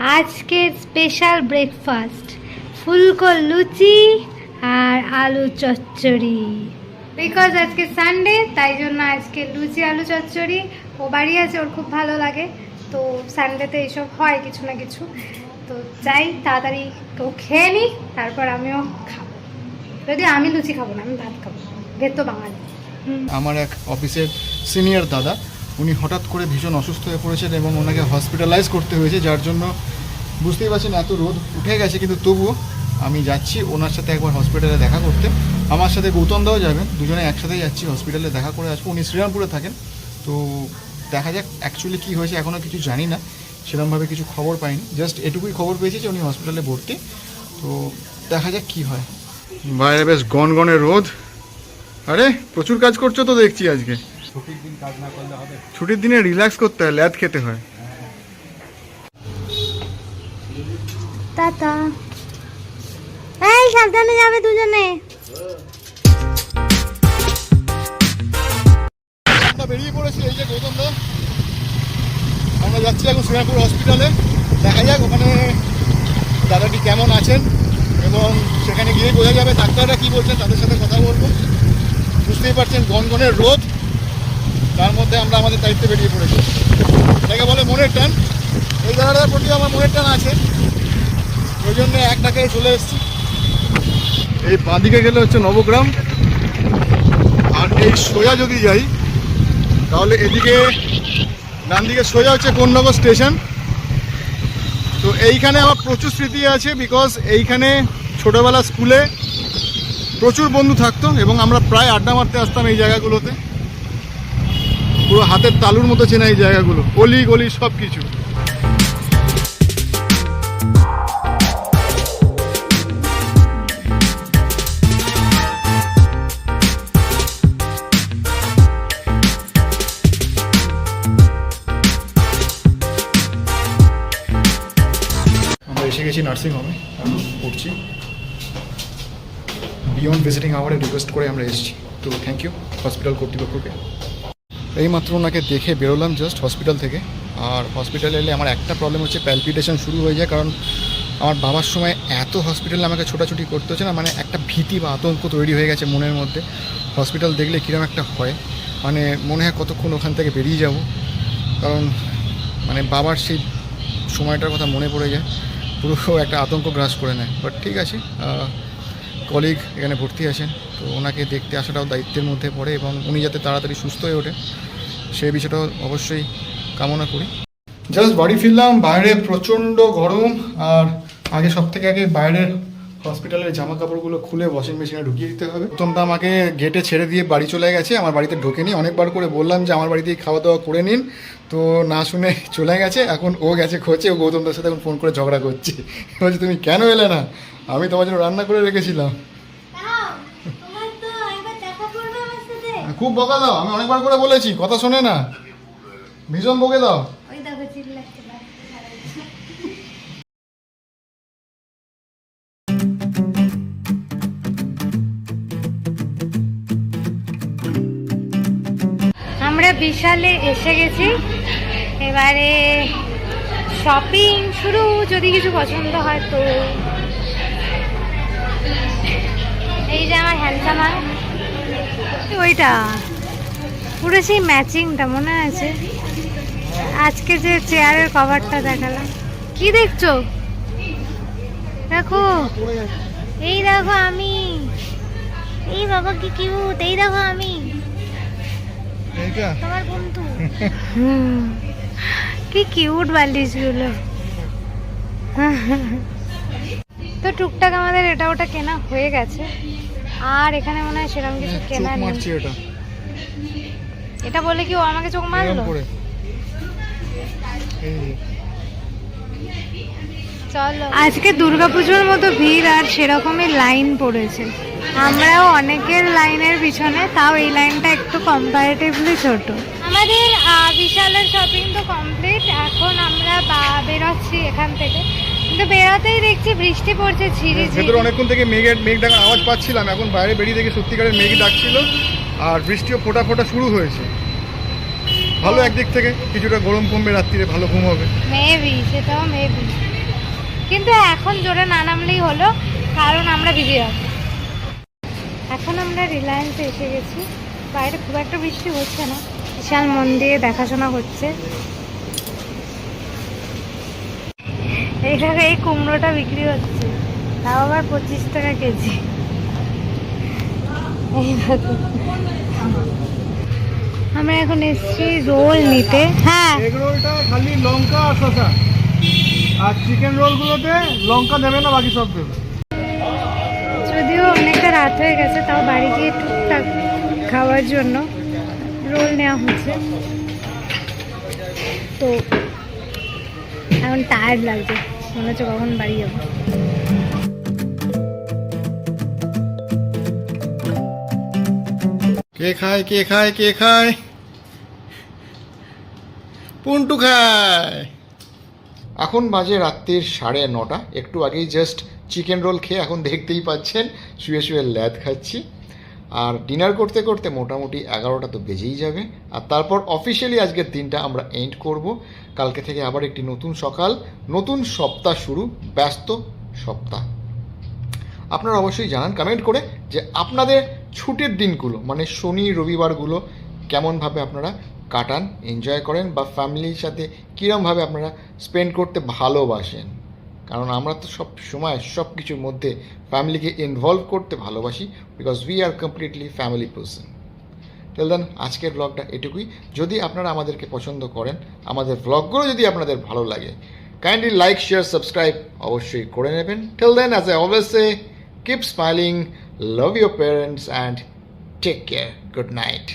আজকের special breakfast ফুলকো লুচি আর আলু চচ্চড়ি। বিকজ আজকে সানডে, তাই জন্য আজকে লুচি আলু চচ্চড়ি। ও বাড়ি আছে, ওর খুব ভালো লাগে, তো সানডেতে এইসব হয় কিছু না কিছু। তো যাই তাড়াতাড়ি কেউ খেয়ে নিই, তারপর আমিও খাবো। যদি আমি লুচি খাবো না, আমি ভাত খাবো, ভেতো বাঙালি। আমার এক অফিসের সিনিয়র দাদা, উনি হঠাৎ করে ভীষণ অসুস্থ হয়ে পড়েছেন এবং ওনাকে হসপিটালাইজ করতে হয়েছে, যার জন্য বুঝতেই পারছেন এত রোদ উঠে গেছে, কিন্তু তবুও আমি যাচ্ছি ওনার সাথে একবার হসপিটালে দেখা করতে। আমার সাথে গৌতম দাও যাবেন, দুজনে একসাথেই যাচ্ছি হসপিটালে দেখা করে আসবো। উনি শ্রীরামপুরে থাকেন, তো দেখা যাক অ্যাকচুয়ালি কী হয়েছে, এখনও কিছু জানি না, সেরকমভাবে কিছু খবর পাইনি। জাস্ট এটুকুই খবর পেয়েছি যে উনি হসপিটালে ভর্তি, তো দেখা যাক কী হয়। বাইরে বেশ গনগনে রোদ। আরে প্রচুর কাজ করছো তো দেখছি আজকে। ছুটির দিন কাজ না করলে হবে? ছুটির দিনে রিল্যাক্স করতে হয়, ল্যাদ খেতে হয়। টাটা। এই সাবধানে যাবে দুজনে। আমরা বেরিয়ে পড়েছি, এই যে গৌতম দা, আমরা যাচ্ছি এখন শ্রীরামপুর হসপিটালে। দেখা যাক ওখানে দাদাটি কেমন আছেন, এবং সেখানে গিয়ে বোঝা যাবে ডাক্তাররা কী বলছেন, তাদের সাথে কথা বলবো। বুঝতেই পারছেন গনগনের রোদ, তার মধ্যে আমরা আমাদের দায়িত্বে বেরিয়ে পড়েছি। এটাকে বলে মনের টান। এই দাদাটার প্রতি আমার মনের টান আছে, ওই জন্য এক ঢাকায় চলে এসেছি। এই বাঁদিকে গেলে হচ্ছে নবগ্রাম, আর এই সোজা যদি যাই তাহলে এদিকে ডান দিকে সোজা হচ্ছে কোন্নগর স্টেশন। তো এইখানে আমার প্রচুর স্মৃতি আছে, বিকজ এইখানে ছোটোবেলা স্কুলে প্রচুর বন্ধু থাকতো এবং আমরা প্রায় আড্ডা মারতে আসতাম এই জায়গাগুলোতে। পুরো হাতের তালুর মতো চেনা এই জায়গাগুলো, অলি গলি সব কিছু। আমরা এসে গেছি নার্সিংহোমে, পড়ছি। বিয়ন্ড ভিজিটিং আওয়ারে রিকোয়েস্ট করে আমরা এসেছি, তো থ্যাংক ইউ হসপিটাল কর্তৃপক্ষকে। এইমাত্র ওনাকে দেখে বেরোলাম জাস্ট হসপিটাল থেকে। আর হসপিটালে এলে আমার একটা প্রবলেম হচ্ছে, প্যালপিটেশন শুরু হয়ে যায়, কারণ আমার বাবার সময় এত হসপিটালে আমাকে ছোটাছুটি করতে হচ্ছে না, মানে একটা ভীতি বা আতঙ্ক তৈরি হয়ে গেছে মনের মধ্যে। হসপিটাল দেখলে কীরকম একটা হয়, মানে মনে হয় কতক্ষণ ওখান থেকে বেরিয়ে যাব, কারণ মানে বাবার সেই সময়টার কথা মনে পড়ে যায়, পুরো একটা আতঙ্ক গ্রাস করে নেয়। বাট ঠিক আছে, কলিগ এখানে ভর্তি আছেন, তো ওনাকে দেখতে আসাটাও দায়িত্বের মধ্যে পড়ে, এবং উনি যাতে তাড়াতাড়ি সুস্থ হয়ে ওঠে সেই বিষয়টাও অবশ্যই কামনা করি। জাস্ট বাড়ি ফিরলাম, বাইরে প্রচণ্ড গরম। আর আগে সব থেকে আগে বাইরের হসপিটালের জামা কাপড়গুলো খুলে ওয়াশিং মেশিনে ঢুকিয়ে দিতে হবে। প্রথমটা আমাকে গেটে ছেড়ে দিয়ে বাড়ি চলে গেছে, আমার বাড়িতে ঢোকেনি। অনেকবার করে বললাম যে আমার বাড়িতেই খাওয়া দাওয়া করে নিন, তো না শুনে চলে গেছে। এখন ও গেছে খোঁজে, ও গৌতমদার সাথে এখন ফোন করে ঝগড়া করছে, বলছে তুমি কেন এলে না, আমি তোমার জন্য রান্না করে রেখেছিলাম। খুব বকা দাও, আমি অনেকবার করে বলেছি, কথা শোনে না, ভীষণ বকে দাও। আমরা বিশালে এসে গেছি, এবারে শপিং শুরু। যদি কিছু পছন্দ হয় তো এই যে আমার হ্যান্ডসাম, ওইটা পুরো সেই ম্যাচিংটা মনে আছে। আজকে যে চেয়ারের কভারটা দেখালাম, কি দেখছো? দেখো, এই দেখো আমি, এই বাবা কি কিউট, এই দেখো আমি তোমার বন্ধু। কি কিউট বালিশগুলো। তো টুকটাক আমাদের এটা ওটা কেনা হয়ে গেছে, আর এখানে মনে হয় সেরকম কিছু কেনা নেই। এটা বলে কি ও আমাকে চোখ মারলো? চলো, আজকে দুর্গাপুজোর মতো ভিড় আর সেরকমই লাইন পড়েছে। আমরাও অনেকের লাইনের পিছনে, তাও এই লাইনটা একটু কম্পারেটিভলি ছোট। আমাদের বিশালের শপিং তো কমপ্লিট, এখন আমরা বেরোচ্ছি এখান থেকে, কিন্তু বেরোতেই দেখছি বৃষ্টি পড়ছে ভেতরে অনেকক্ষণ থেকে মেঘ ডাকার আওয়াজ পাচ্ছিলাম, এখন বাইরে বেরিয়ে দেখি সত্যিকারের মেঘ ডাকছিল, আর বৃষ্টিও ফোটা ফোটা শুরু হয়েছে। ভালো একদিক থেকে, কিছুটা গরম কমবে রাত্রিরে, ভালো ঘুম হবে মেবি, সেটাও মেবি। কিন্তু এখন জোরে না নামলেই হলো, কারণ আমরা ভিজে যাবো। এখন আমরা রিলায়েন্সে এসে গেছি। বাইরে খুব একটা বৃষ্টি হচ্ছে না, বিশাল মন দিয়ে দেখাশোনা হচ্ছে। এই জায়গায় এই কুমড়োটা বিক্রি হচ্ছে, তাও আবার 25 টাকা কেজি। এই দেখো, আমরা এখন এসেছি রোল নিতে। হ্যাঁ, এগ রোলটা খালি লঙ্কা আর শসা, আর চিকেন রোলগুলোতে লঙ্কা দেবে না, বাকি সব দেবে। যদিও অনেকটা রাত হয়ে গেছে, তাও বাড়ি গিয়ে টুকটাক খাওয়ার জন্য রোল নেওয়া হচ্ছে। তো এখন টায়ার্ড লাগছে, মনে হচ্ছে কখন বাড়ি যাবো। কে খায় কে খায় কে খায়? পুন্টু খায়। এখন বাজে রাত্রির 9:30। একটু আগেই জাস্ট চিকেন রোল খেয়ে এখন দেখতেই পাচ্ছেন শুয়ে শুয়ে ল্যাদ খাচ্ছি। আর ডিনার করতে করতে মোটামুটি 11টা তো বেজেই যাবে। আর তারপর অফিসিয়ালি আজকের দিনটা আমরা এন্ড করব। কালকে থেকে আবার একটি নতুন সকাল, নতুন সপ্তাহ শুরু, ব্যস্ত সপ্তাহ। আপনারা অবশ্যই জানান কমেন্ট করে যে আপনাদের ছুটির দিনগুলো মানে শনি রবিবারগুলো কেমনভাবে আপনারা কাটান, এনজয় করেন, বা ফ্যামিলির সাথে কীরমভাবে আপনারা স্পেন্ড করতে ভালোবাসেন। কারণ আমরা তো সব সময় সব কিছুর মধ্যে ফ্যামিলিকে ইনভলভ করতে ভালোবাসি, because we are completely family person. Till then আজকের ব্লগটা এটুকুই। যদি আপনারা আমাদেরকে পছন্দ করেন, আমাদের ব্লগগুলো যদি আপনাদের ভালো লাগে, কাইন্ডলি লাইক শেয়ার সাবস্ক্রাইব অবশ্যই করে নেবেন। Till then, as I always say, keep smiling, love your parents, and take care. Good night.